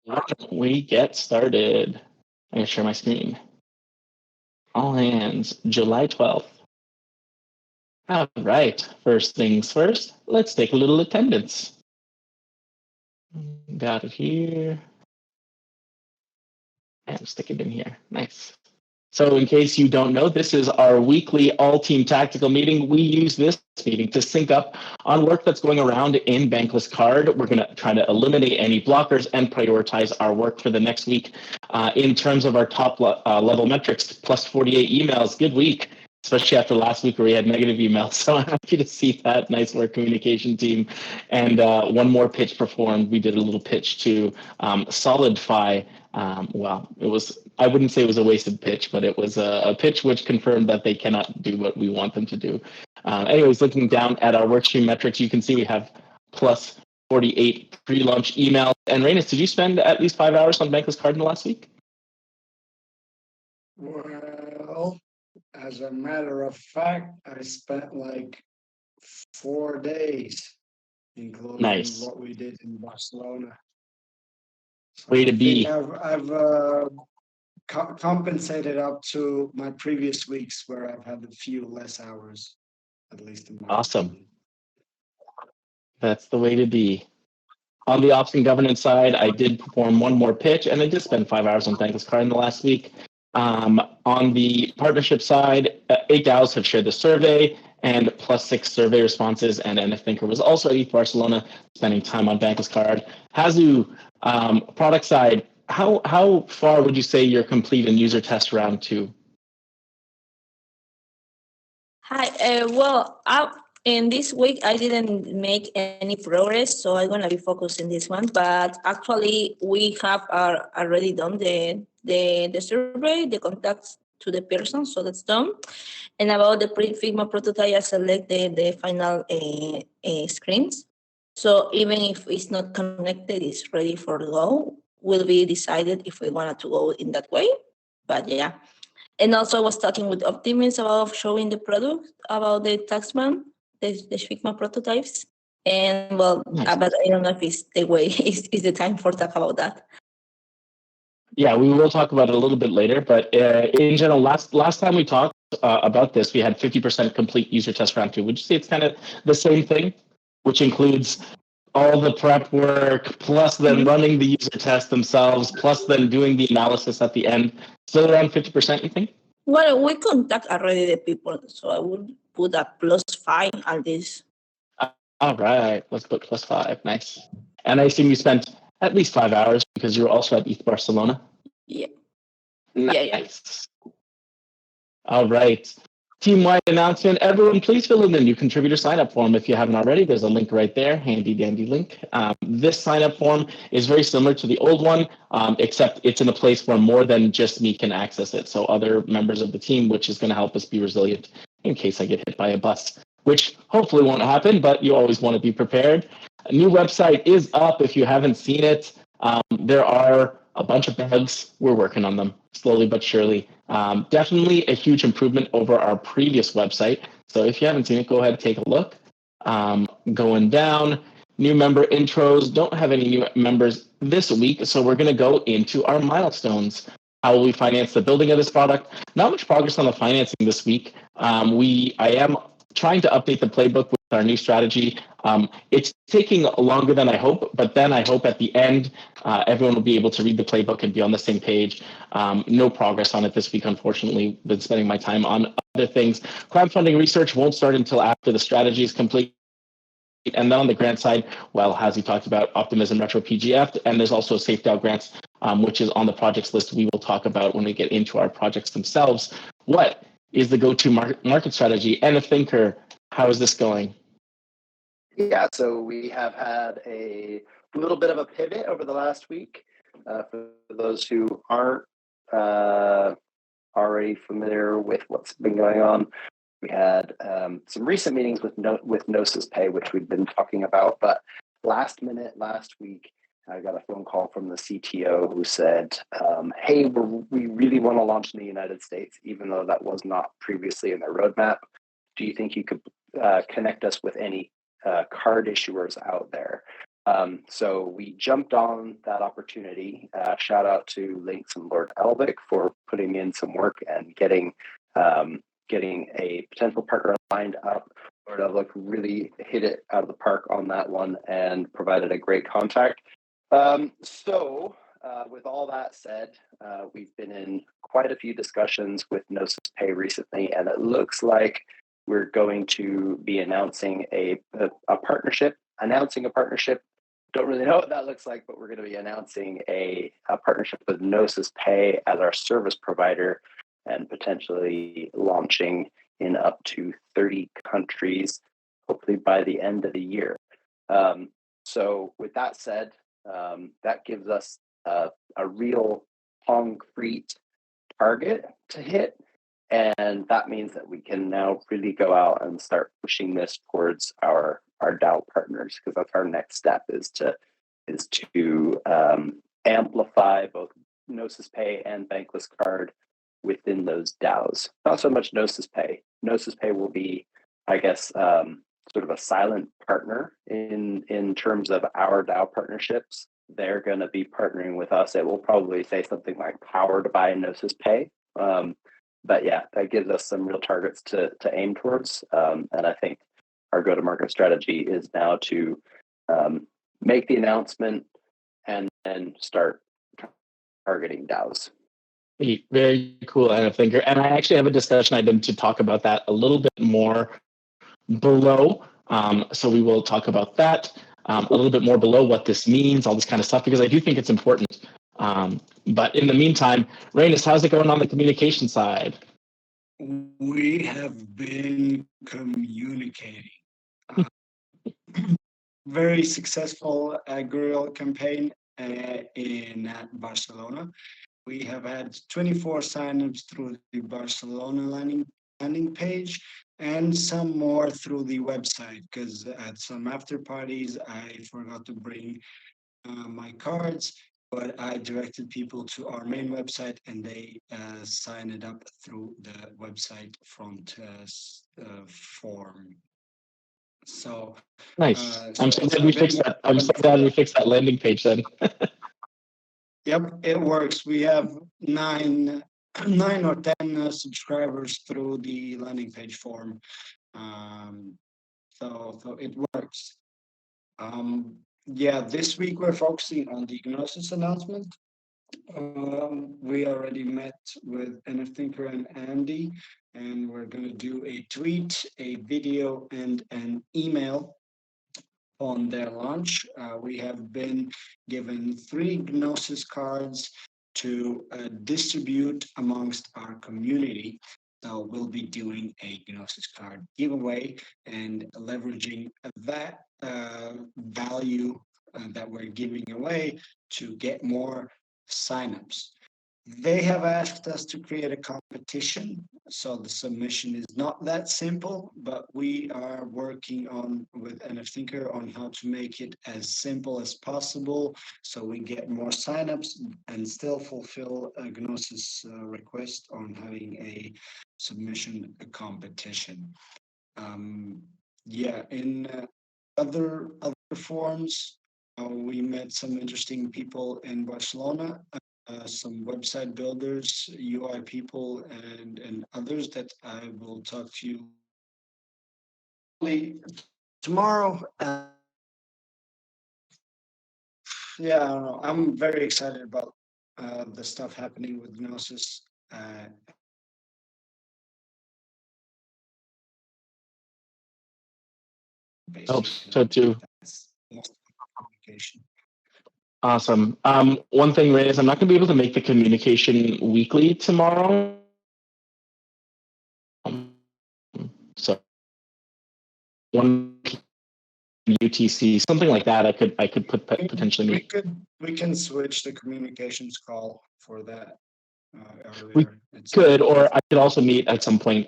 Why don't we get started? I'm going to share my screen. All hands, July 12th. All right, first things first, let's take a little attendance. Got it here. And stick it in here. Nice. So in case you don't know, this is our weekly all-team tactical meeting. We use this meeting to sync up on work that's going around in BanklessCard. We're going to try to eliminate any blockers and prioritize our work for the next week. In terms of our top level metrics, plus 48 emails, good week, especially after last week where we had negative emails. So I'm happy to see that. Nice work, communication team. And one more pitch performed. We did a little pitch to Solidify. Well, it was, I wouldn't say it was a wasted pitch, but it was a pitch which confirmed that they cannot do what we want them to do. Anyways, looking down at our workstream metrics, you can see we have plus 48 pre-launch emails. And Reynes, did you spend at least 5 hours on BanklessCard in the last week? Well, as a matter of fact, I spent like 4 days, including Nice. what we did in Barcelona. So Way to be. I've compensated up to my previous weeks where I've had a few less hours, at least in my Awesome. opinion. That's the way to be. On the ops and governance side, I did perform one more pitch, and I did spend 5 hours on BanklessCard in the last week. On the partnership side, 8 DAOs have shared the survey, and plus 6 survey responses, and NF Thinker was also at ETH Barcelona, spending time on BanklessCard. Hazu, product side, how far would you say you're complete in user test round 2? Hi, in this week, I didn't make any progress, so I'm gonna be focused in this one. But actually, we have already done the survey, the contacts to the person, so that's done. And about the Figma prototype, I select the final screens. So even if it's not connected, it's ready for the go. Will be decided if we wanted to go in that way. But yeah. And also I was talking with Optimus about showing the product, about the Taxman, the Figma prototypes. And well, Nice. but I don't know if it's the way, is the time for talk about that. Yeah, we will talk about it a little bit later, but in general, last time we talked about this, we had 50% complete user test round 2. Would you say it's kind of the same thing, which includes all the prep work, plus then running the user test themselves, plus then doing the analysis at the end? Still around 50%, you think? Well, we contact already the people, so I would put a +5 at this. All right, let's put +5. Nice. And I assume you spent at least 5 hours because you were also at ETH Barcelona. Yeah. Nice. Yeah. All right. Team-wide announcement. Everyone, please fill in the new contributor sign-up form if you haven't already. There's a link right there, handy-dandy link. This sign-up form is very similar to the old one, except it's in a place where more than just me can access it. So other members of the team, which is going to help us be resilient in case I get hit by a bus, which hopefully won't happen, but you always want to be prepared. A new website is up if you haven't seen it. There are a bunch of bugs. We're working on them slowly but surely. Definitely a huge improvement over our previous website. So if you haven't seen it, go ahead and take a look. Going down, new member intros. Don't have any new members this week, so we're going to go into our milestones. How will we finance the building of this product? Not much progress on the financing this week. I am trying to update the playbook with our new strategy. It's taking longer than I hope, but then I hope at the end, everyone will be able to read the playbook and be on the same page. No progress on it this week, unfortunately. Been spending my time on other things. Crowdfunding research won't start until after the strategy is complete. And then on the grant side, well, as he talked about, Optimism Retro PGF, and there's also Safe DAO grants, which is on the projects list we will talk about when we get into our projects themselves. What is the go-to market strategy? And a thinker, how is this going? Yeah, so we have had a little bit of a pivot over the last week. For those who aren't already familiar with what's been going on, we had some recent meetings with Gnosis Pay, which we've been talking about. But last week, I got a phone call from the CTO who said, hey, we really want to launch in the United States, even though that was not previously in their roadmap. Do you think you could connect us with any card issuers out there? So we jumped on that opportunity. Shout out to Lynx and Lord Elvic for putting in some work and getting a potential partner lined up. Lord Elvic really hit it out of the park on that one and provided a great contact. With all that said, we've been in quite a few discussions with Gnosis Pay recently, and it looks like we're going to be announcing a partnership. Don't really know what that looks like, but we're going to be announcing a partnership with Gnosis Pay as our service provider and potentially launching in up to 30 countries, hopefully by the end of the year. So with that said, that gives us a real concrete target to hit. And that means that we can now really go out and start pushing this towards our DAO partners, because that's our next step is to amplify both Gnosis Pay and BanklessCard within those DAOs. Not so much Gnosis Pay. Gnosis Pay will be, I guess, sort of a silent partner in terms of our DAO partnerships. They're going to be partnering with us. It will probably say something like powered by Gnosis Pay. But yeah, that gives us some real targets to aim towards. And I think our go-to-market strategy is now to make the announcement and then start targeting DAOs. Very cool, Thinker. And I actually have a discussion item to talk about that a little bit more below. So we will talk about that a little bit more below, what this means, all this kind of stuff, because I do think it's important. But in the meantime, Rainus, how's it going on the communication side? We have been communicating. Very successful guerrilla campaign in Barcelona. We have had 24 signups through the Barcelona landing page and some more through the website, because at some after parties I forgot to bring my cards, but I directed people to our main website and they signed it up through the website front form. So nice. I'm so glad we fixed that. I'm so glad we fixed that landing page then. Yep, it works. We have nine or 10 subscribers through the landing page form. So it works. Yeah, this week we're focusing on the Gnosis announcement. We already met with NFThinker and Andy, and we're going to do a tweet, a video, and an email on their launch. We have been given 3 Gnosis cards to distribute amongst our community. So we'll be doing a Gnosis card giveaway and leveraging that value that we're giving away to get more signups. They have asked us to create a competition, so the submission is not that simple, but we are working with NFThinker on how to make it as simple as possible so we get more signups and still fulfill a Gnosis request on having a submission competition. Yeah, in other forms, we met some interesting people in Barcelona. Some website builders, UI people, and others that I will talk to you tomorrow. Yeah, I don't know. I'm very excited about the stuff happening with Gnosis. Hope so too. Communication. Awesome. One thing, Ray, is I'm not going to be able to make the communication weekly tomorrow. So one UTC, something like that. I could put potentially meet. We can switch the communications call for that. We could, or I could also meet at some point.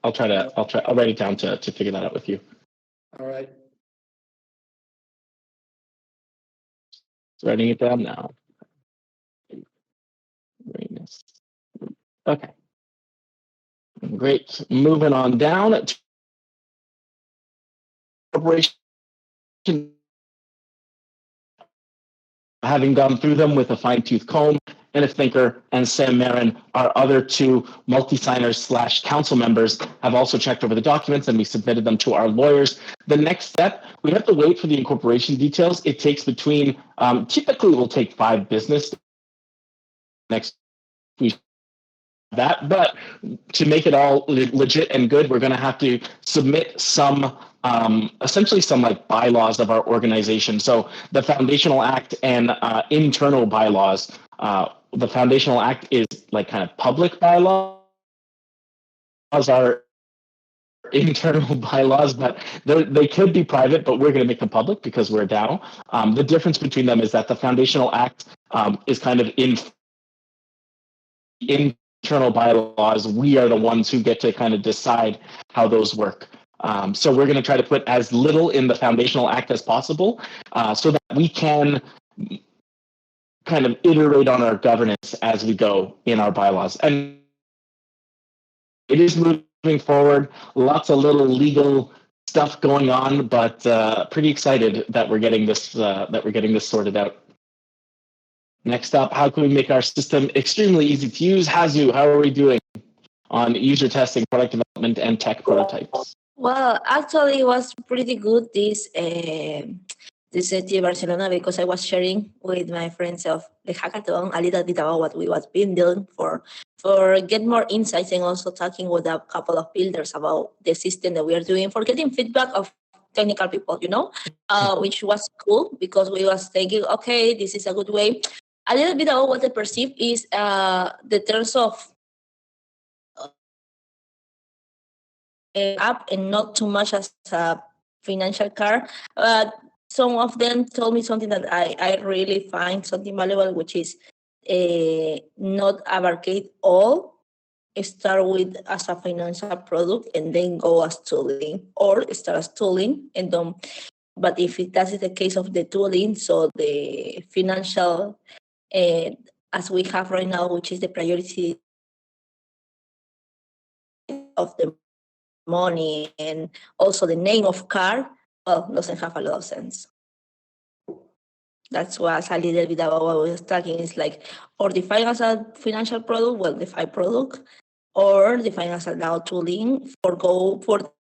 I'll write it down to figure that out with you. All right. Writing it down now. Okay. Great. Moving on down corporation, having gone through them with a fine-tooth comb, Kenneth Thinker and Sam Marin, our other two multi-signers / council members, have also checked over the documents and we submitted them to our lawyers. The next step, we have to wait for the incorporation details. It takes between, typically it will take 5 business days. Next week. That, but to make it all legit and good, we're going to have to submit some essentially some like bylaws of our organization. So the Foundational Act and internal bylaws. The Foundational Act is like kind of public bylaws, are internal bylaws, but they could be private, but we're going to make them public because we're a DAO. The difference between them is that the Foundational Act is kind of internal bylaws. We are the ones who get to kind of decide how those work. So we're going to try to put as little in the Foundational Act as possible so that we can kind of iterate on our governance as we go in our bylaws. And it is moving forward, lots of little legal stuff going on, but pretty excited that we're getting this sorted out. Next up, how can we make our system extremely easy to use? Hazu, how are we doing on user testing, product development, and tech prototypes? Well, actually, it was pretty good this city Barcelona because I was sharing with my friends of the hackathon a little bit about what we was been doing for get more insights and also talking with a couple of builders about the system that we are doing for getting feedback of technical people, which was cool because we was thinking, okay, this is a good way. A little bit about what I perceive is the terms of app and not too much as a financial card. Some of them told me something that I really find something valuable, which is not abrogate all. Start with as a financial product and then go as tooling, or start as tooling and don't. But if that is the case of the tooling, so the financial, as we have right now, which is the priority of the money and also the name of card, well, doesn't have a lot of sense. That's what's a little bit about what we were talking. It's like, or define as a financial product, well, define product, or define as a now tooling for go for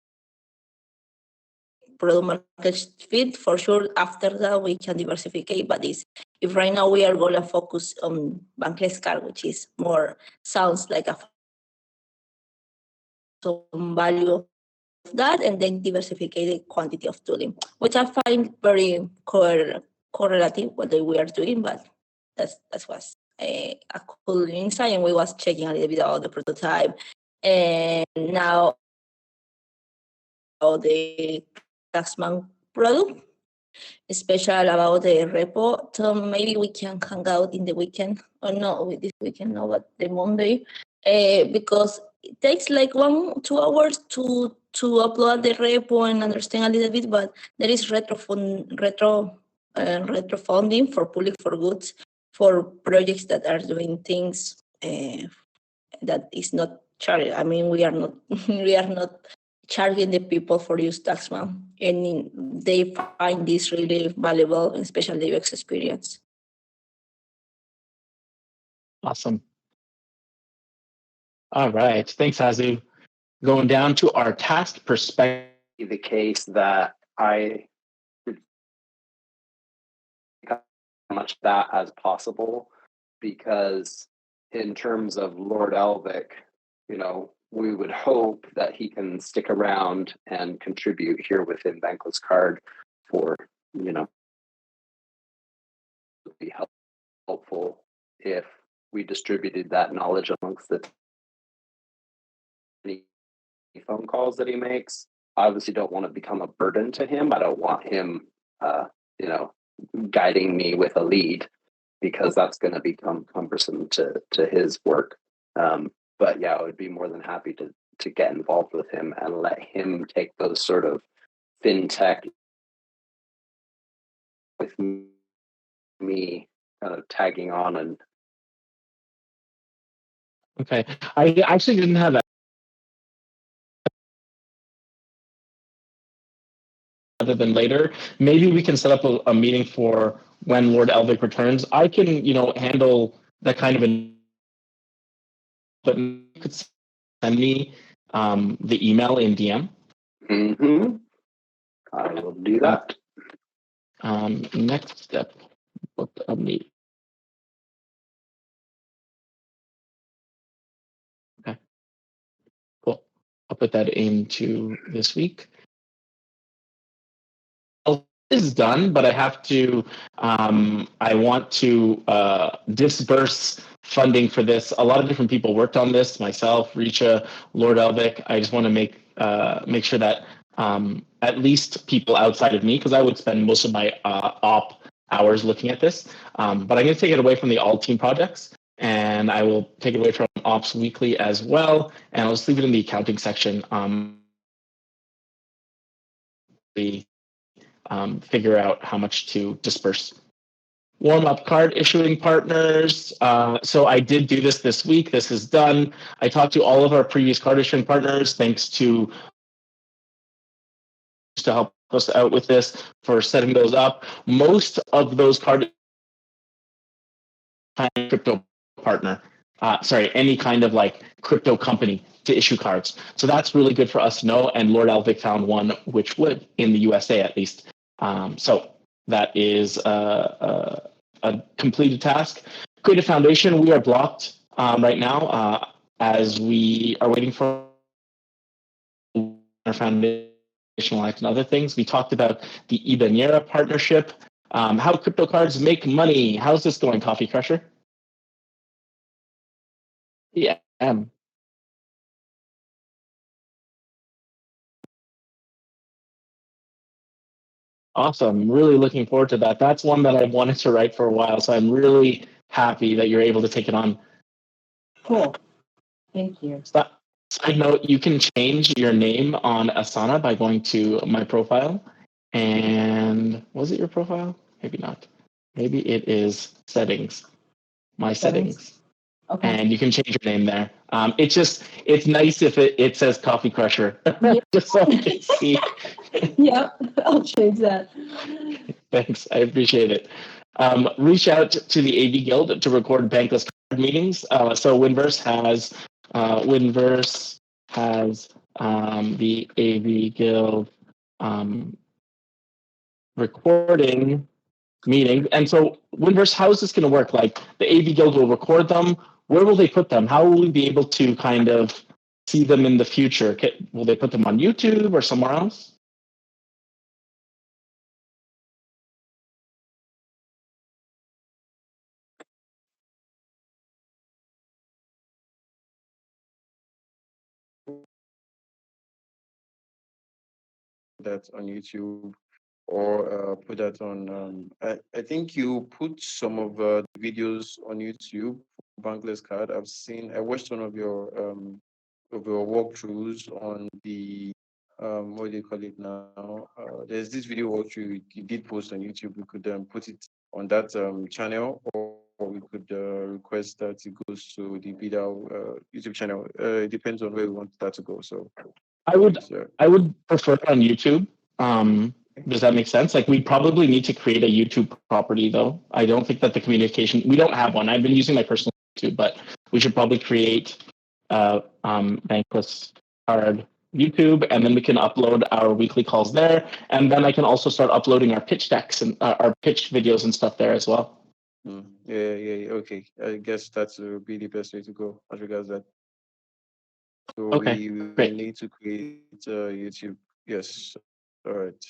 product market fit. For sure, after that, we can diversify, but if right now we are going to focus on BanklessCard, which is more, sounds like a some value of that, and then diversify the quantity of tooling, which I find very correlative what we are doing, but that was a cool insight, and we was checking a little bit about the prototype, and now the Taxman product, especially about the repo. So maybe we can hang out in the weekend, or no, this weekend, no, but the Monday, because it takes like 1-2 hours to upload the repo and understand a little bit, but there is retro funding for public for goods for projects that are doing things that is not charged. I mean, we are not charging the people for use Taxman, and they find this really valuable, especially the UX experience. Awesome. All right, thanks, Hazu. Going down to our task perspective. The case that I did as much of that as possible, because in terms of Lord Elvic, we would hope that he can stick around and contribute here within BanklessCard for, would be helpful if we distributed that knowledge amongst the phone calls that he makes. I obviously don't want to become a burden to him. I don't want him, guiding me with a lead, because that's going to become cumbersome to his work. But yeah, I would be more than happy to get involved with him and let him take those sort of fintech with me kind of tagging on. And Okay, I actually didn't have rather than later. Maybe we can set up a meeting for when Lord Elvic returns. I can, handle that kind of but you could send me the email in DM. Mm-hmm. I will do that. Next step, book a meeting. Okay, cool. I'll put that into this week. This is done, but I have to. I want to disperse funding for this. A lot of different people worked on this. Myself, Richa, Lord Elvic. I just want to make sure that at least people outside of me, because I would spend most of my op hours looking at this. But I'm going to take it away from the all team projects, and I will take it away from Ops Weekly as well, and I'll just leave it in the accounting section. Figure out how much to disperse. Warm-up card issuing partners. So I did do this week. This is done. I talked to all of our previous card issuing partners, thanks to help us out with this for setting those up. Most of those card crypto partner, any kind of like crypto company to issue cards. So that's really good for us to know. And Lord Elvic found one which would, in the USA at least. So that is a completed task. Create a foundation. We are blocked right now as we are waiting for our foundational act and other things. We talked about the Ibanera partnership. How crypto cards make money. How's this going, Coffee Crusher? Yeah. Awesome. Really looking forward to that. That's one that I've wanted to write for a while. So I'm really happy that you're able to take it on. Cool. Thank you. Side note, you can change your name on Asana by going to my profile. And was it your profile? Maybe not. Maybe it is settings. My settings. Okay. And you can change your name there. It's nice if it says Coffee Crusher, just so I can see. Yeah, I'll change that. Thanks, I appreciate it. Reach out to the AV Guild to record Bankless Card meetings. So Winverse has the AV Guild recording meetings. And so Winverse, how is this going to work? Like the AV Guild will record them. Where will they put them? How will we be able to kind of see them in the future? Will they put them on YouTube or somewhere else? That on YouTube or put that on. I think you put some of the videos on YouTube. BanklessCard. I watched one of your walkthroughs on the what do you call it now? There's this video walkthrough you did post on YouTube. We could put it on that channel, or we could request that it goes to the BDAO YouTube channel. It depends on where we want that to go. So I would prefer it on YouTube. Does that make sense? Like we probably need to create a YouTube property though. I don't think that the communication, we don't have one. I've been using my personal YouTube, but we should probably create Bankless Card YouTube, and then we can upload our weekly calls there. And then I can also start uploading our pitch decks and our pitch videos and stuff there as well. Yeah. Okay. I guess that's would be the best way to go as regards that. So Okay, we great. need to create YouTube. Yes. All right.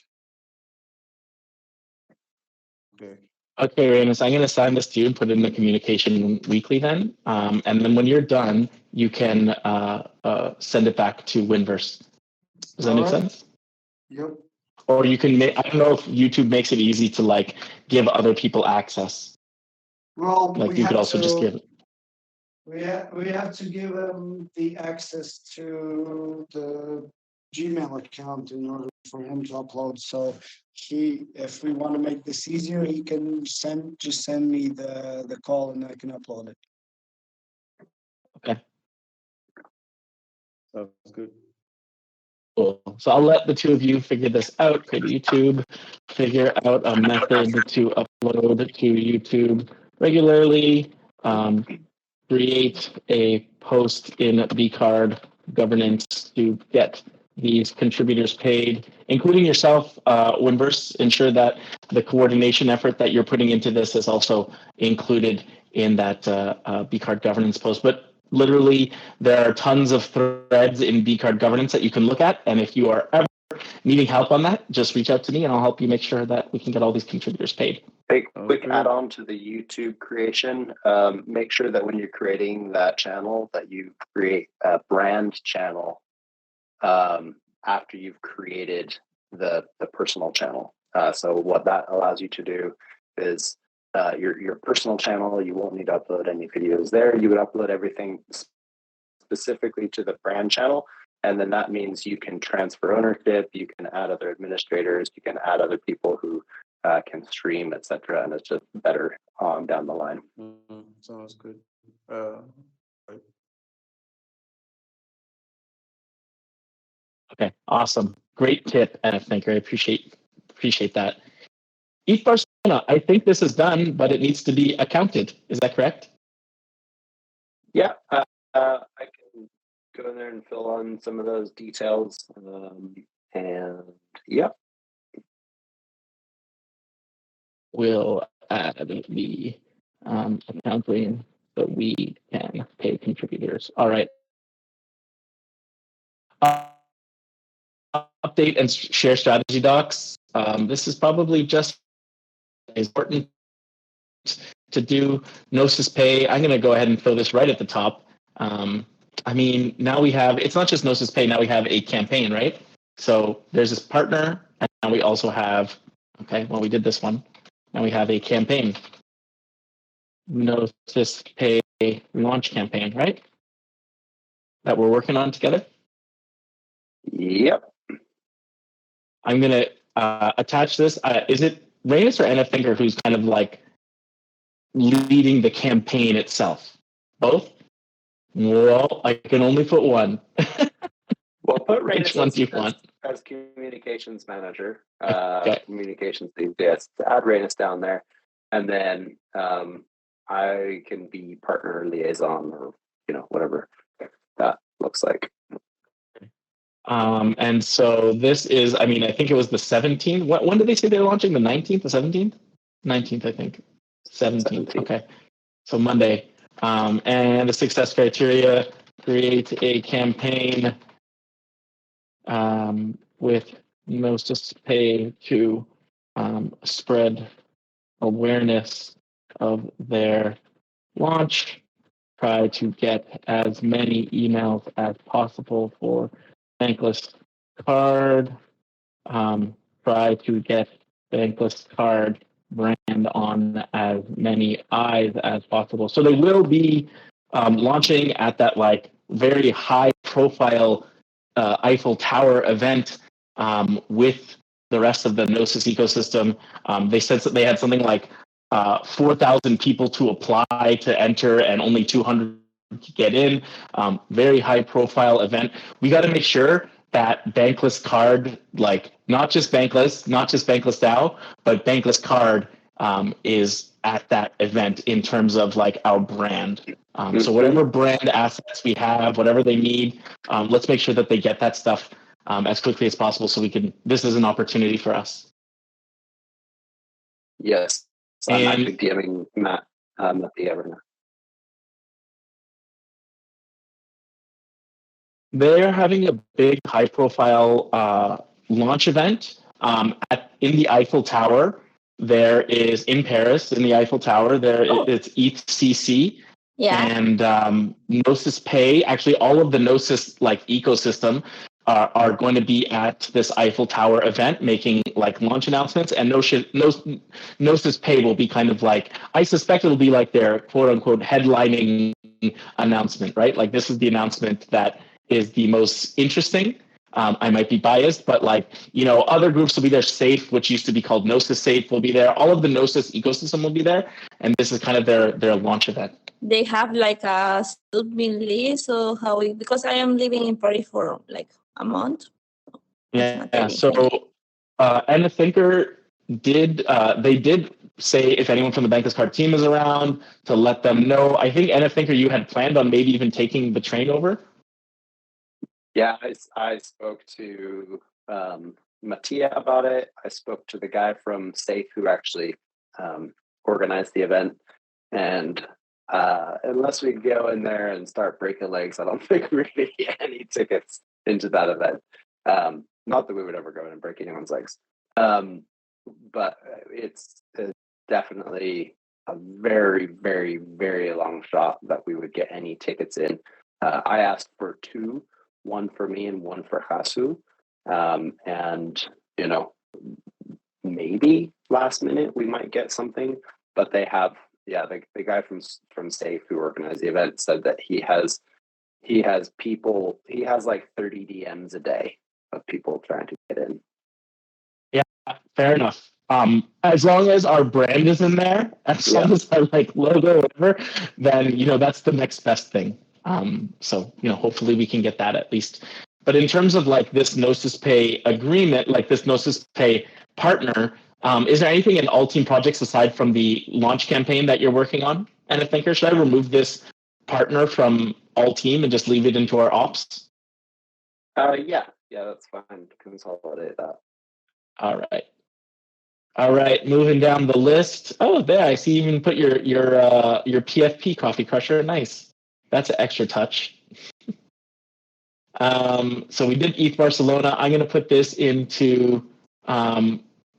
Okay. Okay, Ramus, I'm going to assign this to you and put it in the communication weekly then. And then when you're done, you can send it back to Winverse. Does that make sense? Yep. Or you can I don't know if YouTube makes it easy to like give other people access. Well, Like you could also just give. We have to give him the access to the Gmail account in order for him to upload. So if we want to make this easier, he can just send me the call and I can upload it. Okay. Sounds good. Cool. So I'll let the two of you figure this out. Go to YouTube, figure out a method to upload to YouTube regularly. Create a post in BCard governance to get these contributors paid, including yourself, Winverse. Ensure that the coordination effort that you're putting into this is also included in that BCard governance post. But literally, there are tons of threads in BCard governance that you can look at. And if you are ever needing help on that, just reach out to me and I'll help you make sure that we can get all these contributors paid. Quick add-on to the YouTube creation. Make sure that when you're creating that channel, that you create a brand channel after you've created the personal channel. So what that allows you to do is your personal channel, you won't need to upload any videos there. You would upload everything specifically to the brand channel. And then that means you can transfer ownership, you can add other administrators, you can add other people who can stream, etc. And it's just better down the line. Sounds good. Okay, awesome. Great tip, and I think I appreciate that. Eat Barcelona, I think this is done, but it needs to be accounted. Is that correct? Yeah, I can go in there and fill on some of those details. And yeah. We'll add the accounting so we can pay contributors. All right. Update and share strategy docs. This is probably just important to do. Gnosis Pay. I'm going to go ahead and throw this right at the top. I mean, now we have, it's not just Gnosis Pay, now we have a campaign, right? So there's this partner, and now we also have, okay, well, we did this one. Now we have a campaign. Gnosis Pay launch campaign, right? That we're working on together? Yep. I'm going to attach this. Is it Reyes or NF Finger who's kind of like leading the campaign itself? Both? Well, I can only put one. Well, put Reyes Which one do you want? As communications manager, Okay. communications lead. Yes, add Reyes down there, and then I can be partner liaison, or whatever that looks like. And so this is, I mean, I think it was the 17th. When did they say they're launching? The 19th, the 17th? 19th, I think. 17th. Okay. So Monday. And the success criteria: create a campaign with Gnosis Pay to spread awareness of their launch. Try to get as many emails as possible for BanklessCard. Try to get BanklessCard brand on as many eyes as possible. So they will be launching at that like very high profile Eiffel Tower event with the rest of the Gnosis ecosystem. They said that they had something like 4,000 people to apply to enter and only 200 to get in. Very high profile event. We got to make sure that BanklessCard, like not just Bankless DAO, but BanklessCard is at that event in terms of like our brand. So whatever brand assets we have, whatever they need, let's make sure that they get that stuff as quickly as possible so we can, this is an opportunity for us. Yes. So I'm actually DMing Matt at the Evernote. They're having a big high-profile launch event in the Eiffel Tower. There is in Paris, in the Eiffel Tower. It's ETHCC. Yeah. And Gnosis Pay. Actually, all of the Gnosis like ecosystem are going to be at this Eiffel Tower event, making like launch announcements. And Gnosis Pay will be kind of like, I suspect it'll be like their quote-unquote headlining announcement, right? Like this is the announcement that is the most interesting. I might be biased, but like, other groups will be there. Safe, which used to be called Gnosis Safe, will be there. All of the Gnosis ecosystem will be there. And this is kind of their launch event. They have like a submit list, so because I am living in Paris for like a month Yeah. So, Anna Thinker did they did say if anyone from the BanklessCard team is around to let them know. I think Anna Thinker, you had planned on maybe even taking the train over. Yeah, I spoke to Mattia about it. I spoke to the guy from Safe who actually organized the event. And unless we go in there and start breaking legs, I don't think we're going to get any tickets into that event. Not that we would ever go in and break anyone's legs. But it's definitely a very, very, very long shot that we would get any tickets in. I asked for two, one for me and one for Hasu. And, you know, maybe last minute we might get something, but they have, the guy from Safe who organized the event said that he has people, he has like 30 DMs a day of people trying to get in. Yeah, fair enough. As long as our brand is in there, as long as our like logo or whatever, then that's the next best thing. So hopefully we can get that at least. But in terms of like this Gnosis Pay agreement, like this Gnosis Pay partner, is there anything in all team projects aside from the launch campaign that you're working on? And I think, or should I remove this partner from all team and just leave it into our ops? Yeah, that's fine. Consolidate that. All right. Moving down the list. Oh, there I see. You even put your PFP coffee crusher. Nice. That's an extra touch. So we did ETH Barcelona. I'm going to put this into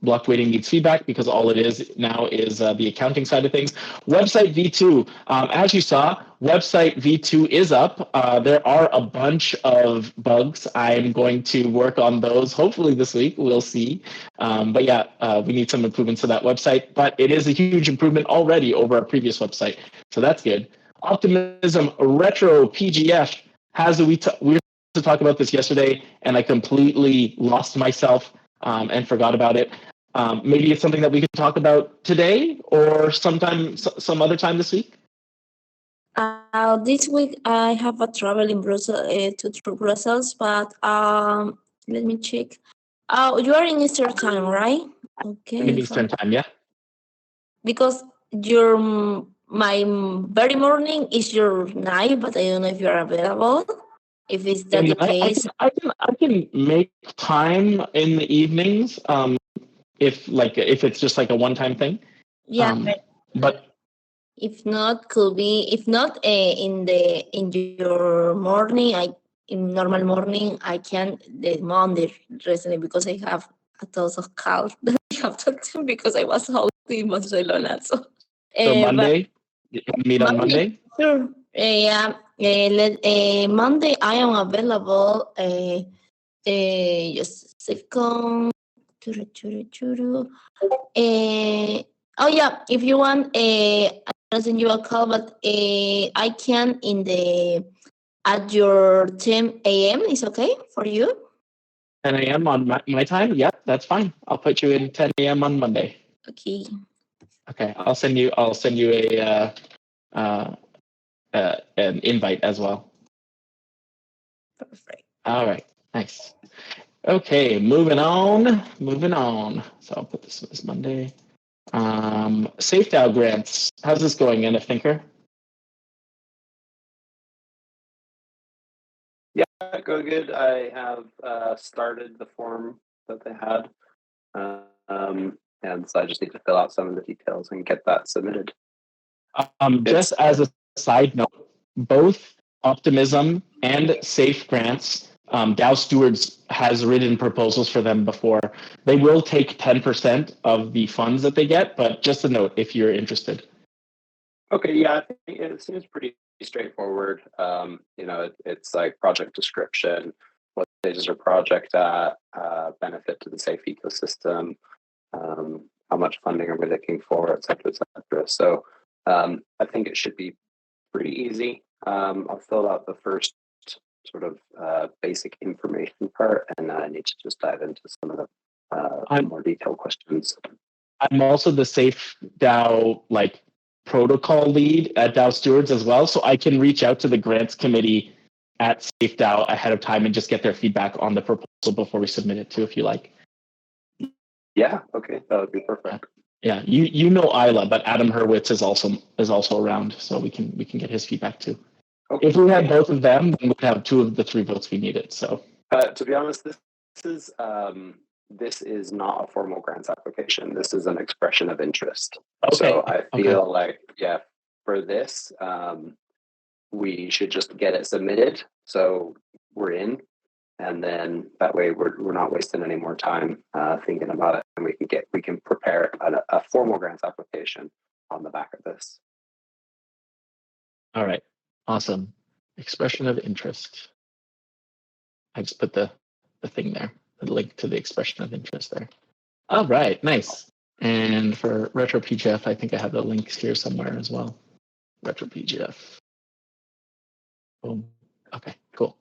blocked waiting needs feedback because all it is now is the accounting side of things. Website V2. As you saw, website V2 is up. There are a bunch of bugs. I'm going to work on those hopefully this week. We'll see. But yeah, we need some improvements to that website. But it is a huge improvement already over our previous website. So that's good. Optimism Retro PGF has we were to talk about this yesterday, and I completely lost myself and forgot about it. Maybe it's something that we could talk about today or some other time this week. This week I have a travel in Brussels to Brussels, but let me check. You are in Eastern time, right? Okay. In Eastern time, yeah. Because my very morning is your night, but I don't know if you're available. If it's that the case, I can make time in the evenings. If it's just like a one-time thing. Yeah, but if not, could be. If not, in your morning, in normal morning, I can the Monday recently because I have a toss of calf that I have to do because I was hosting in Barcelona. So Monday, you can meet on Monday. Sure. Monday I am available. Just a second. Oh yeah, if you want, I'll send you a call, but I can at your 10 a.m. is okay for you? 10 a.m. on my time? Yep, that's fine. I'll put you in 10 a.m. on Monday. Okay. Okay, I'll send you an invite as well. Perfect. All right, nice. Okay, moving on. So I'll put this Monday. Safe DAO grants. How's this going, Anna Thinker? Yeah, go good. I have started the form that they had. And so I just need to fill out some of the details and get that submitted. Just as a side note, both Optimism and Safe grants, DAO Stewards has written proposals for them before. They will take 10% of the funds that they get, but just a note if you're interested. Okay, yeah, I think it seems pretty straightforward. It's like project description, what stages are project at, benefit to the Safe ecosystem, how much funding are we looking for, et cetera, et cetera. So I think it should be pretty easy. I'll fill out the first sort of basic information part, and I need to just dive into some of the more detailed questions. I'm also the Safe DAO protocol lead at DAO Stewards as well, so I can reach out to the grants committee at SafeDAO ahead of time and just get their feedback on the proposal before we submit it too, if you like. Yeah, okay, that would be perfect. Yeah, you know Isla, but Adam Hurwitz is also around, so we can get his feedback too. Okay. If we had both of them, then we'd have 2 of the 3 votes we needed. So to be honest, this is not a formal grants application. This is an expression of interest. Okay. So I feel like, yeah, for this, we should just get it submitted. So we're in, and then that way we're not wasting any more time thinking about it, and we can prepare a formal grants application on the back of this. All right, awesome. Expression of interest. I just put the thing there, the link to the expression of interest there. All right, nice. And for Retro PGF, I think I have the links here somewhere as well. Retro PGF. Boom. Okay, cool.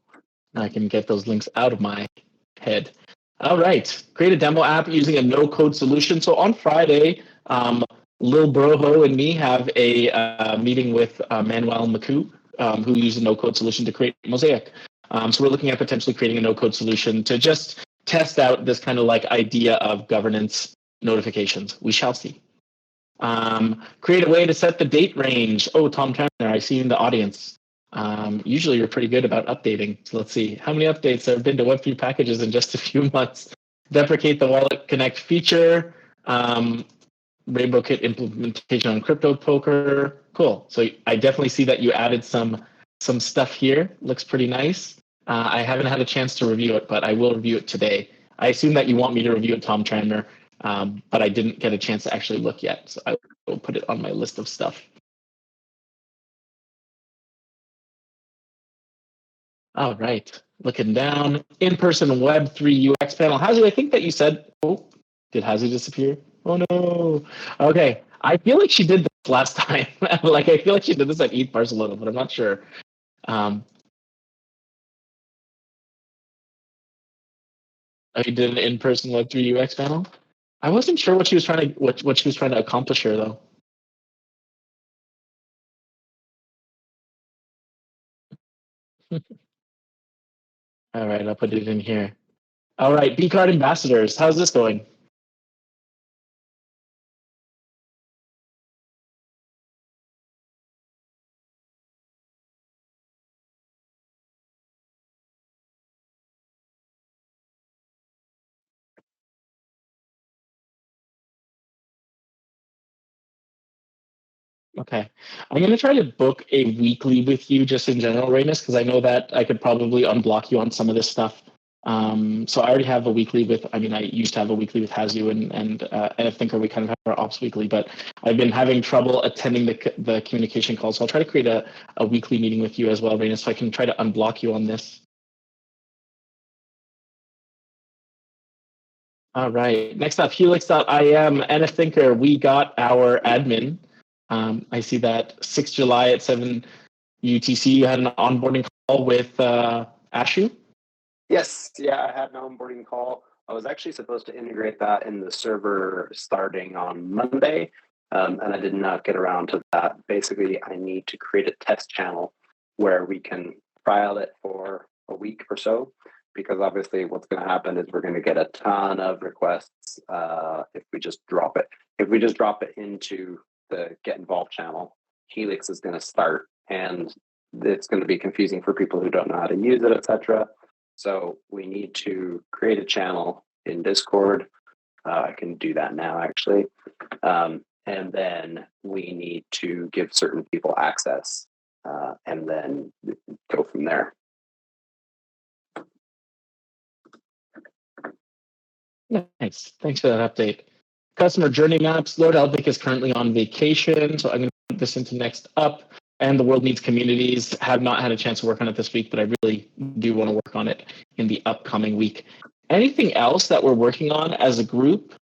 Now I can get those links out of my head. All right, create a demo app using a no-code solution. So on Friday, Lil Broho and me have a meeting with Manuel Maku, who used a no-code solution to create Mosaic. So we're looking at potentially creating a no-code solution to just test out this kind of like idea of governance notifications. We shall see. Create a way to set the date range. Oh, Tom Turner, I see you in the audience. Usually you're pretty good about updating. So let's see how many updates there have been to Web3 packages in just a few months. Deprecate the Wallet Connect feature. Rainbow Kit implementation on Crypto Poker. Cool. So I definitely see that you added some stuff here. Looks pretty nice. I haven't had a chance to review it, but I will review it today. I assume that you want me to review it, Tom Tranmer, but I didn't get a chance to actually look yet. So I will put it on my list of stuff. All right, looking down, in-person Web3 UX panel. Hazu, I think that you said, oh, did Hazu disappear? Oh no. Okay, I feel like she did this last time. Like I feel like she did this at ETH Barcelona, but I'm not sure. Oh, you did an in-person Web3 UX panel? I wasn't sure what she was trying to accomplish here though. All right, I'll put it in here. All right, BCard ambassadors, how's this going? Okay, I'm going to try to book a weekly with you just in general, Rainus, because I know that I could probably unblock you on some of this stuff. So I already have a weekly with, I used to have a weekly with Hazu and NFThinker, we kind of have our ops weekly, but I've been having trouble attending the communication calls. So I'll try to create a weekly meeting with you as well, Rainus, so I can try to unblock you on this. All right, next up, Helix.im, NFThinker, we got our admin. I see that 6th July at 7 UTC, you had an onboarding call with Ashu? Yes, yeah, I had an onboarding call. I was actually supposed to integrate that in the server starting on Monday, and I did not get around to that. Basically, I need to create a test channel where we can trial it for a week or so, because obviously what's going to happen is we're going to get a ton of requests if we just drop it. If we just drop it into the get involved channel, Helix is going to start, and it's going to be confusing for people who don't know how to use it, etc. So we need to create a channel in Discord. I can do that now, actually. And then we need to give certain people access and then go from there. Nice. Thanks for that update. Customer journey maps. Lord Elvic is currently on vacation, so I'm going to put this into next up. And the world needs communities. Have not had a chance to work on it this week, but I really do want to work on it in the upcoming week. Anything else that we're working on as a group?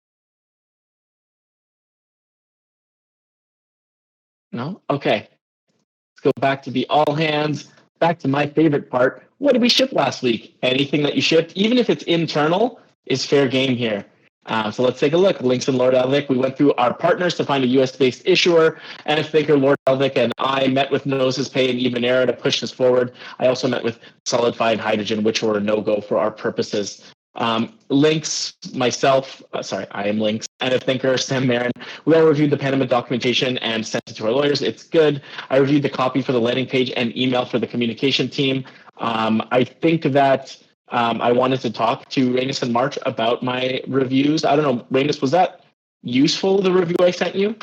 No? Okay. Let's go back to the all hands. Back to my favorite part. What did we ship last week? Anything that you shipped, even if it's internal, is fair game here. So let's take a look. Links in Lord Elvick. We went through our partners to find a US-based issuer. NF Thinker, Lord Elvick, and I met with Noses Pay and Evenera to push this forward. I also met with Solidify and Hydrogen, which were a no-go for our purposes. Links, myself, I am Links, NF Thinker, Sam Marin. We all reviewed the Panama documentation and sent it to our lawyers. It's good. I reviewed the copy for the landing page and email for the communication team. I think that I wanted to talk to Reynes and March about my reviews. I don't know, Reynes, was that useful, the review I sent you?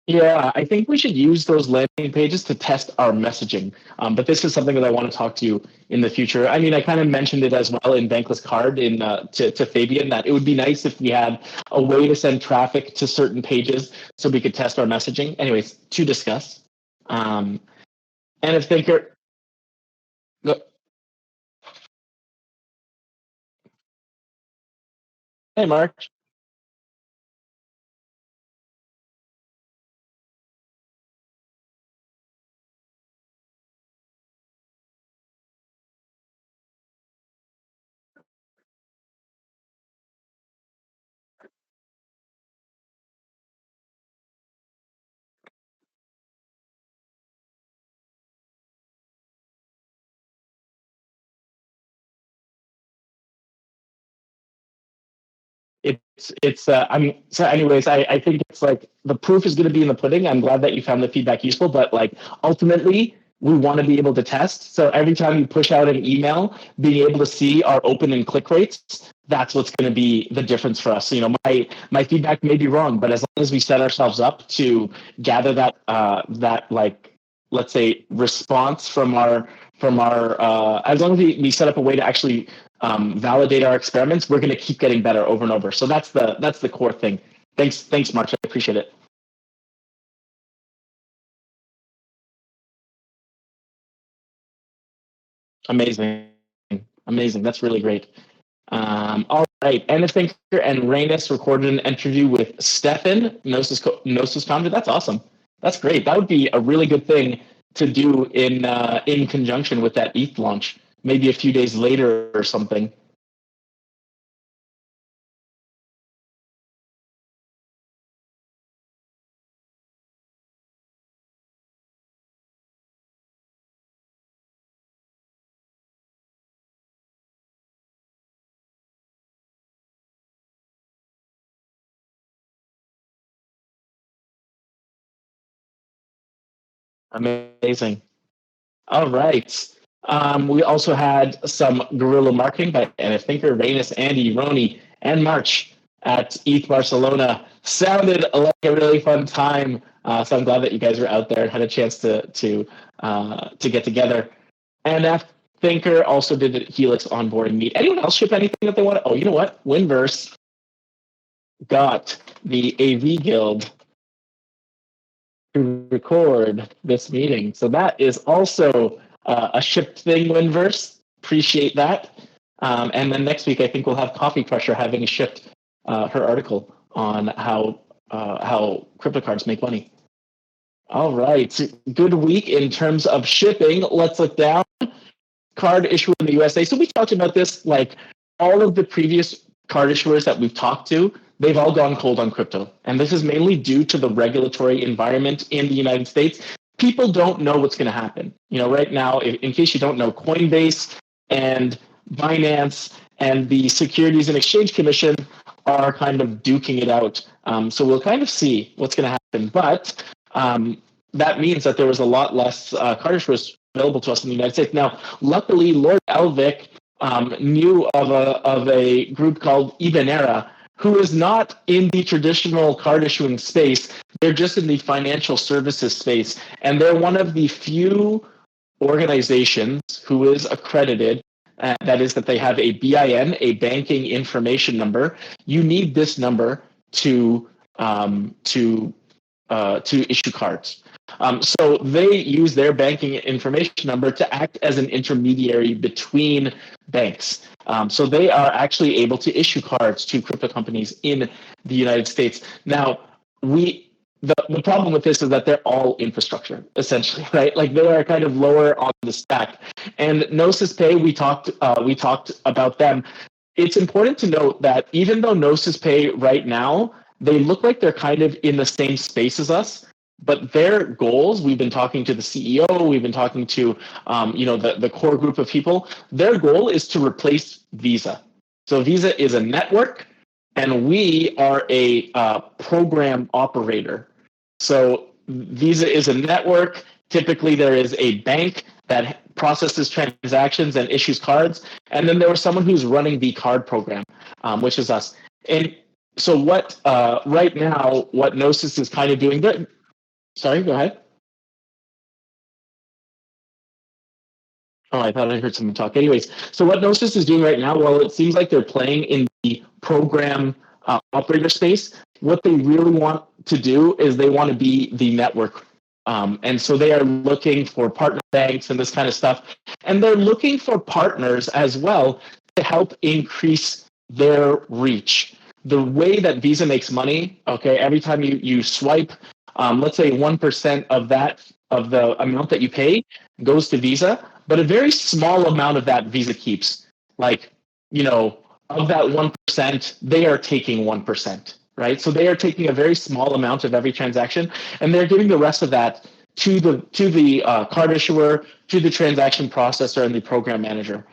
Yeah, I think we should use those landing pages to test our messaging. But this is something that I want to talk to you in the future. I mean, I kind of mentioned it as well in BanklessCard to Fabian, that it would be nice if we had a way to send traffic to certain pages so we could test our messaging. Anyways, to discuss. And if Thinker, hey, Mark. I mean, so anyways, I think it's like the proof is going to be in the pudding. I'm glad that you found the feedback useful, but like ultimately we want to be able to test. So every time you push out an email, being able to see our open and click rates, that's what's going to be the difference for us. So, you know, my feedback may be wrong, but as long as we set ourselves up to gather that like, let's say, response from our as long as we set up a way to actually validate our experiments, we're going to keep getting better over and over. So that's the core thing. Thanks, Mark. I appreciate it. Amazing. That's really great. All right. Anna Thinker and Reynes recorded an interview with Stefan, Gnosis founder. That's awesome. That's great. That would be a really good thing to do in conjunction with that ETH launch, maybe a few days later or something. Amazing. All right. We also had some guerrilla marketing by Anna Thinker, Reynes, Andy, Roni, and March at ETH Barcelona. Sounded like a really fun time. So I'm glad that you guys were out there and had a chance to get together. NF Thinker also did a Helix onboarding meet. Anyone else ship anything that they want? Oh, you know what? Winverse got the AV Guild to record this meeting. So that is also a shipped thing, Winverse. Appreciate that. And then next week, I think we'll have Coffee Crusher having shipped her article on how crypto cards make money. All right. Good week in terms of shipping. Let's look down. Card issuer in the USA. So we talked about this, like all of the previous card issuers that we've talked to, they've all gone cold on crypto. And this is mainly due to the regulatory environment in the United States. People don't know what's going to happen. You know, right now, in case you don't know, Coinbase and Binance and the Securities and Exchange Commission are kind of duking it out. So we'll kind of see what's going to happen. But that means that there was a lot less card issuers available to us in the United States. Now, luckily, Lord Elvick knew of a group called Evenera, who is not in the traditional card issuing space. They're just in the financial services space. And they're one of the few organizations who is accredited. That is that they have a BIN, a banking information number. You need this number to issue cards. So they use their banking information number to act as an intermediary between banks. So they are actually able to issue cards to crypto companies in the United States. Now, the problem with this is that they're all infrastructure, essentially, right? Like they are kind of lower on the stack. And Gnosis Pay, we talked about them. It's important to note that even though Gnosis Pay right now, they look like they're kind of in the same space as us, but their goals, we've been talking to the CEO, we've been talking to the core group of people, their goal is to replace Visa. So Visa is a network, and we are a program operator. So Visa is a network. Typically, there is a bank that processes transactions and issues cards. And then there was someone who's running the card program, which is us. And so what right now, what Gnosis is kind of doing, sorry, go ahead. Oh, I thought I heard someone talk. Anyways, so what Gnosis is doing right now, well, it seems like they're playing in the program operator space. What they really want to do is they want to be the network. And so they are looking for partner banks and this kind of stuff. And they're looking for partners as well to help increase their reach. The way that Visa makes money, okay, every time you swipe, let's say 1% of the amount that you pay goes to Visa, but a very small amount of that Visa keeps. Like, of that 1%, they are taking 1%. Right, so they are taking a very small amount of every transaction, and they're giving the rest of that to the card issuer, to the transaction processor, and the program manager.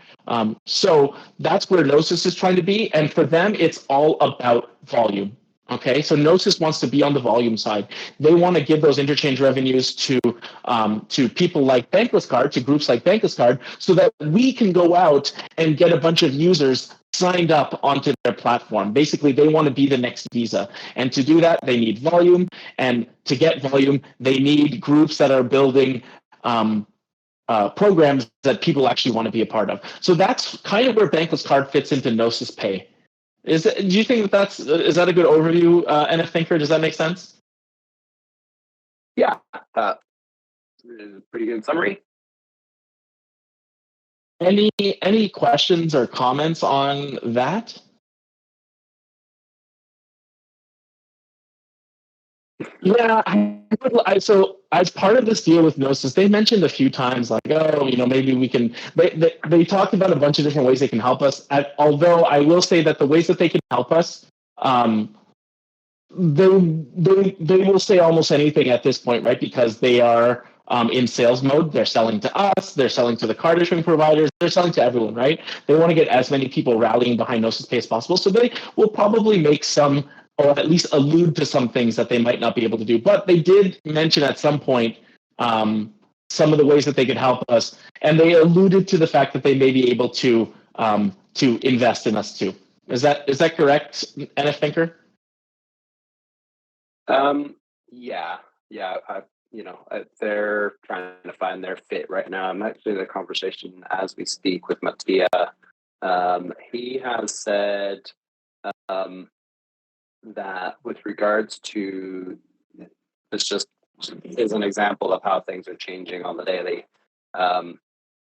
So that's where Gnosis is trying to be, and for them, it's all about volume. Okay, so Gnosis wants to be on the volume side. They want to give those interchange revenues to people like BanklessCard, to groups like BanklessCard, so that we can go out and get a bunch of users signed up onto their platform. Basically, they want to be the next Visa. And to do that, they need volume. And to get volume, they need groups that are building programs that people actually want to be a part of. So that's kind of where BanklessCard fits into Gnosis Pay. Do you think is that a good overview, NF Thinker? Does that make sense? Yeah, that is a pretty good summary. Any questions or comments on that? Yeah, so as part of this deal with Gnosis, they mentioned a few times like, maybe we can. They talked about a bunch of different ways they can help us. Although I will say that the ways that they can help us, they will say almost anything at this point, right? Because they are in sales mode. They're selling to us. They're selling to the card issuing providers. They're selling to everyone, right? They want to get as many people rallying behind Gnosis Pay as possible. So they will probably make some, or at least allude to some things that they might not be able to do. But they did mention at some point some of the ways that they could help us, and they alluded to the fact that they may be able to invest in us too. Is that correct, NF Thinker? They're trying to find their fit right now. I'm actually in a conversation as we speak with Mattia. He has said that with regards to, this just is an example of how things are changing on the daily.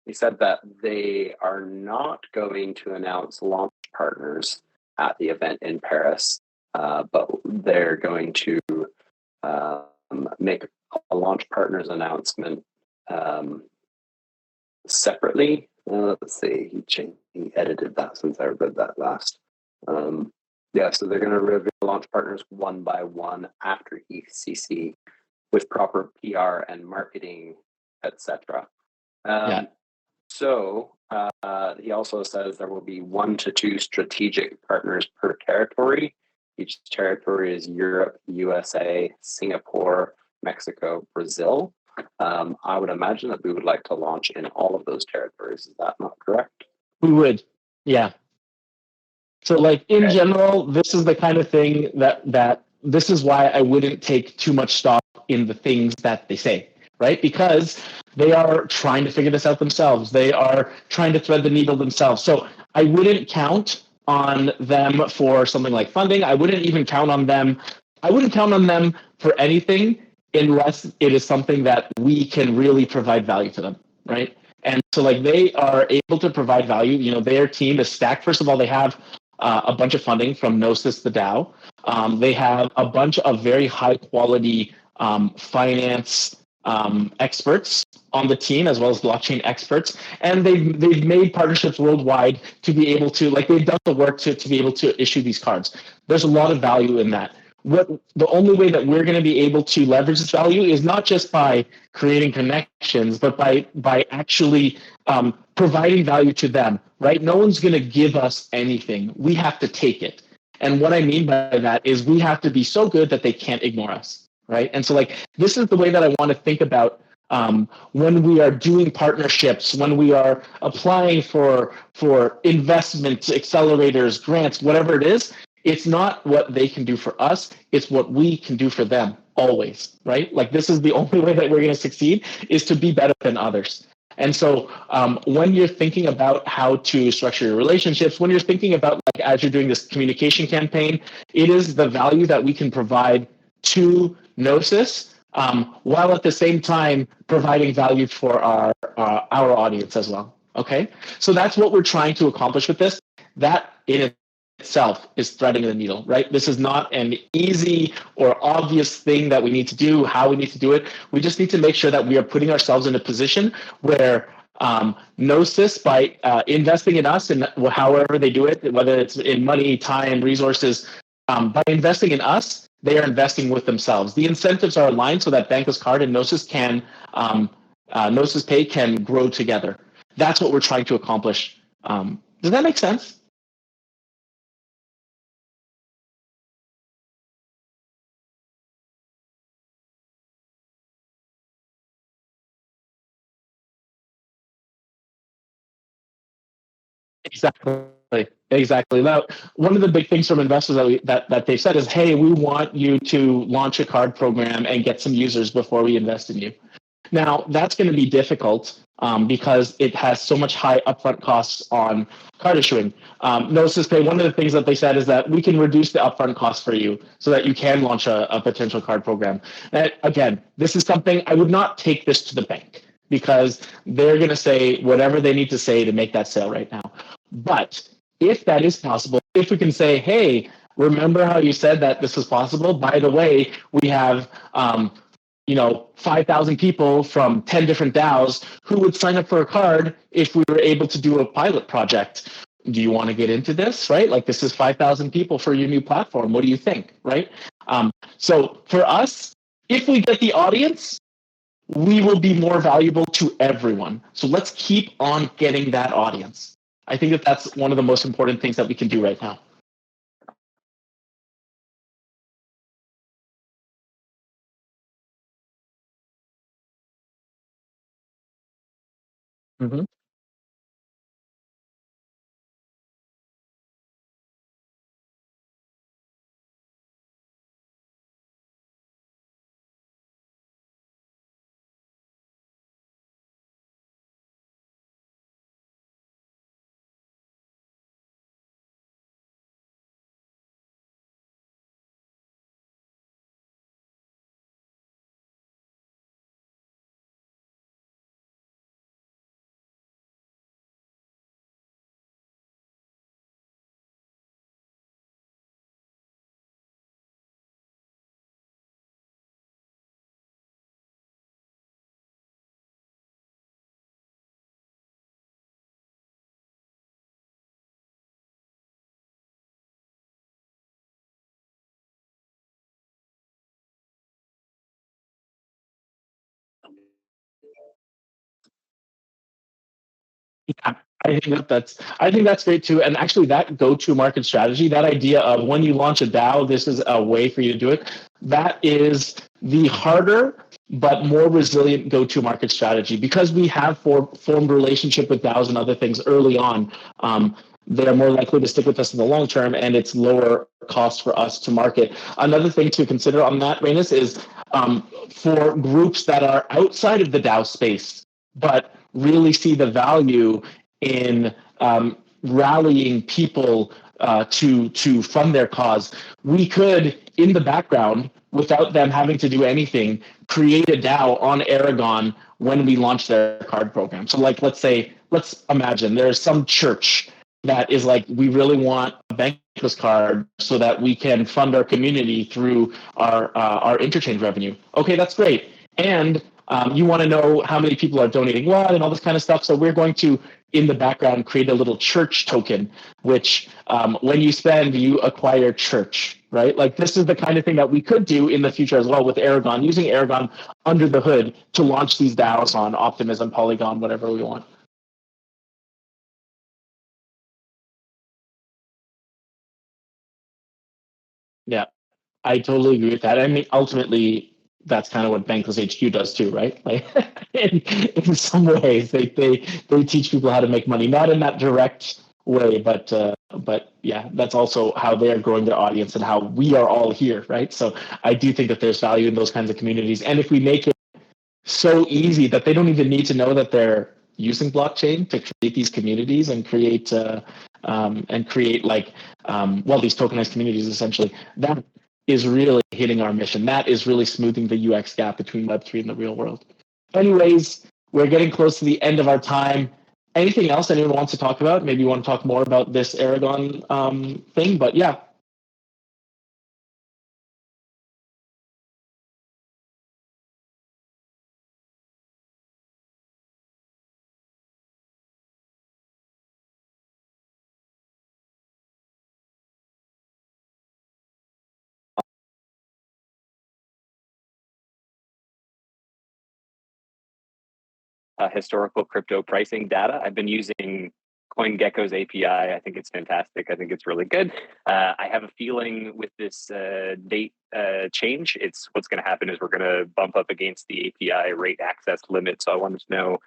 He said that they are not going to announce launch partners at the event in Paris, but they're going to make a launch partners announcement separately. Let's see, he edited that since I read that last. So they're going to reveal launch partners one by one after ECC with proper PR and marketing, etc. So he also says there will be 1 to 2 strategic partners per territory. Each territory is Europe, USA, Singapore, Mexico, Brazil. I would imagine that we would like to launch in all of those territories. Is that not correct? We would, yeah. So in general, this is the kind of thing that this is why I wouldn't take too much stock in the things that they say, right? Because they are trying to figure this out themselves. They are trying to thread the needle themselves. So I wouldn't count on them for something like funding. I wouldn't even count on them. I wouldn't count on them for anything unless it is something that we can really provide value to them, right? And so like they are able to provide value. You know, their team is stacked. First of all, they have a bunch of funding from Gnosis, the DAO. They have a bunch of very high quality finance experts on the team, as well as blockchain experts. And they've made partnerships worldwide to be able to, like, they've done the work to be able to issue these cards. There's a lot of value in that. The only way that we're going to be able to leverage this value is not just by creating connections, but by actually providing value to them, right? No one's going to give us anything. We have to take it. And what I mean by that is we have to be so good that they can't ignore us, right? And so like, this is the way that I want to think about when we are doing partnerships, when we are applying for investments, accelerators, grants, whatever it is. It's not what they can do for us, it's what we can do for them always, right? Like, this is the only way that we're going to succeed, is to be better than others. And so when you're thinking about how to structure your relationships, when you're thinking about, like, as you're doing this communication campaign, it is the value that we can provide to Gnosis, while at the same time providing value for our audience as well. Okay, so that's what we're trying to accomplish with this. That in itself is threading the needle, right? This is not an easy or obvious thing that we need to do, how we need to do it. We just need to make sure that we are putting ourselves in a position where Gnosis, by investing in us and however they do it, whether it's in money, time, resources, by investing in us, they are investing with themselves. The incentives are aligned so that BanklessCard and Gnosis can, Gnosis Pay can grow together. That's what we're trying to accomplish. Does that make sense? Exactly. Now, one of the big things from investors that they've said is, hey, we want you to launch a card program and get some users before we invest in you. Now, that's going to be difficult because it has so much high upfront costs on card issuing. Gnosis Pay, one of the things that they said is that we can reduce the upfront costs for you so that you can launch a potential card program. And again, this is something I would not take this to the bank, because they're going to say whatever they need to say to make that sale right now. But if that is possible, if we can say, hey, remember how you said that this was possible? By the way, we have 5,000 people from 10 different DAOs who would sign up for a card if we were able to do a pilot project. Do you want to get into this, right? Like, this is 5,000 people for your new platform. What do you think, right? So for us, if we get the audience, we will be more valuable to everyone. So let's keep on getting that audience. I think that that's one of the most important things that we can do right now. Mm-hmm. Yeah, I think that's great too. And actually, that go-to-market strategy, that idea of when you launch a DAO, this is a way for you to do it. That is the harder but more resilient go-to-market strategy, because we have formed relationship with DAOs and other things early on. They're more likely to stick with us in the long term, and it's lower cost for us to market. Another thing to consider on that, Reynes, is for groups that are outside of the DAO space, but really see the value in rallying people to fund their cause. We could, in the background, without them having to do anything, create a DAO on Aragon when we launch their card program. So like, let's imagine there's some church that is like, we really want a Bankless card so that we can fund our community through our interchange revenue. Okay, that's great. And you want to know how many people are donating what and all this kind of stuff. So we're going to, in the background, create a little church token, which when you spend, you acquire church, right? Like this is the kind of thing that we could do in the future as well with Aragon, using Aragon under the hood to launch these DAOs on Optimism, Polygon, whatever we want. Yeah, I totally agree with that. I mean, ultimately, that's kind of what Bankless HQ does too, right? Like, in some ways, they teach people how to make money, not in that direct way, but yeah, that's also how they're growing their audience and how we are all here, right? So I do think that there's value in those kinds of communities, and if we make it so easy that they don't even need to know that they're using blockchain to create these communities and create like these tokenized communities, essentially, that is really hitting our mission. That is really smoothing the UX gap between Web3 and the real world. Anyways, we're getting close to the end of our time. Anything else anyone wants to talk about? Maybe you want to talk more about this Aragon thing, but yeah. Historical crypto pricing data. I've been using CoinGecko's API. I think it's fantastic. I think it's really good. I have a feeling with this date change, what's going to happen is we're going to bump up against the API rate access limit. So I wanted to know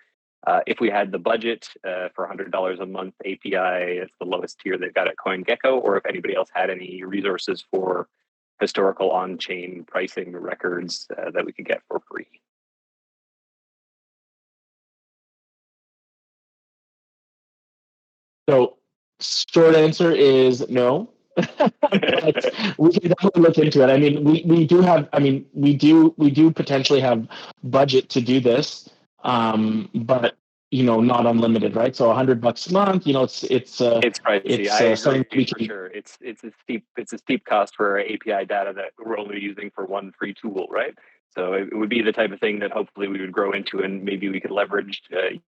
if we had the budget for $100 a month API, it's the lowest tier they've got at CoinGecko, or if anybody else had any resources for historical on-chain pricing records that we could get for free. So short answer is no. But we can definitely look into it. I mean, we do potentially have budget to do this, but not unlimited, right? So $100 a month, it's pricey. I agree for sure. It's a steep cost for API data that we're only using for one free tool, right? So it would be the type of thing that hopefully we would grow into and maybe we could leverage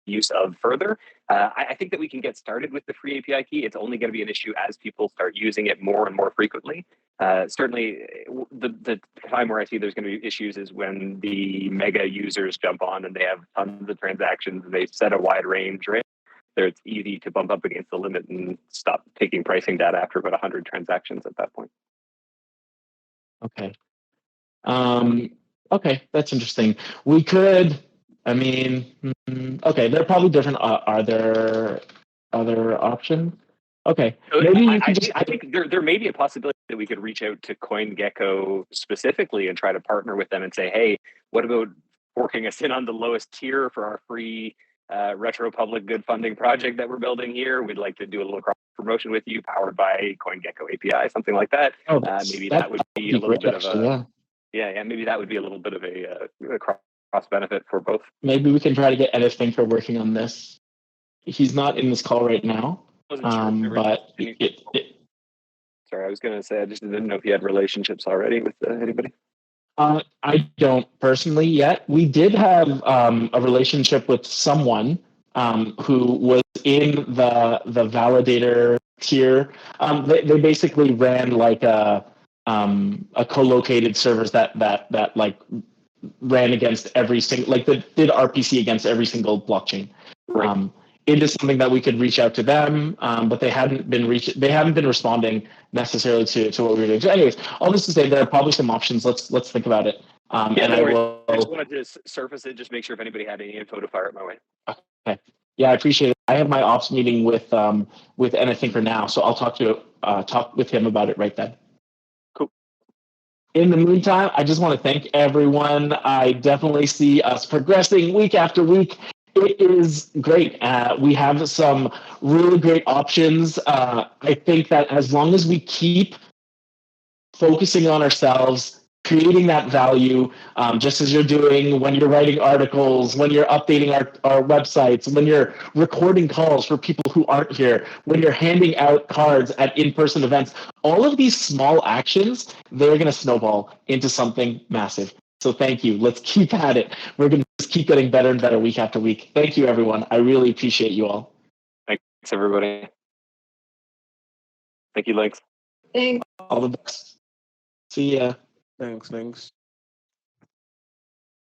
use of further. I think that we can get started with the free API key. It's only going to be an issue as people start using it more and more frequently. Certainly, the time where I see there's going to be issues is when the mega users jump on and they have tons of transactions and they set a wide range, right? There, it's easy to bump up against the limit and stop taking pricing data after about 100 transactions at that point. Okay. Okay, that's interesting. We could, okay, they're probably different. Are there other options? Okay, maybe I think there may be a possibility that we could reach out to CoinGecko specifically and try to partner with them and say, hey, what about forking us in on the lowest tier for our free retro public good funding project that we're building here? We'd like to do a little cross promotion with you, powered by CoinGecko API, something like that. Maybe that would be a little bit of a maybe that would be a little bit of a cross benefit for both. Maybe we can try to get Edith Finker working on this. He's not in this call right now, but sorry, I was going to say I just didn't know if you had relationships already with anybody. I don't personally yet. We did have a relationship with someone who was in the validator tier. They basically ran like a co-located servers that like ran against every single, like that did RPC against every single blockchain. Right. It is something that we could reach out to them, but they haven't been responding necessarily to what we were doing. So anyways, all this to say, there are probably some options. Let's think about it. I just wanted to surface it, just make sure if anybody had any info to fire it my way. Okay. Yeah, I appreciate it. I have my ops meeting with Anathinker now, so I'll talk with him about it right then. Cool. In the meantime, I just want to thank everyone. I definitely see us progressing week after week. It is great. We have some really great options. I think that as long as we keep focusing on ourselves, creating that value, just as you're doing when you're writing articles, when you're updating our websites, when you're recording calls for people who aren't here, when you're handing out cards at in-person events. All of these small actions, they're going to snowball into something massive. So thank you. Let's keep at it. We're going to just keep getting better and better week after week. Thank you, everyone. I really appreciate you all. Thanks, everybody. Thank you, Links. Thanks. All the best. See ya. Thanks.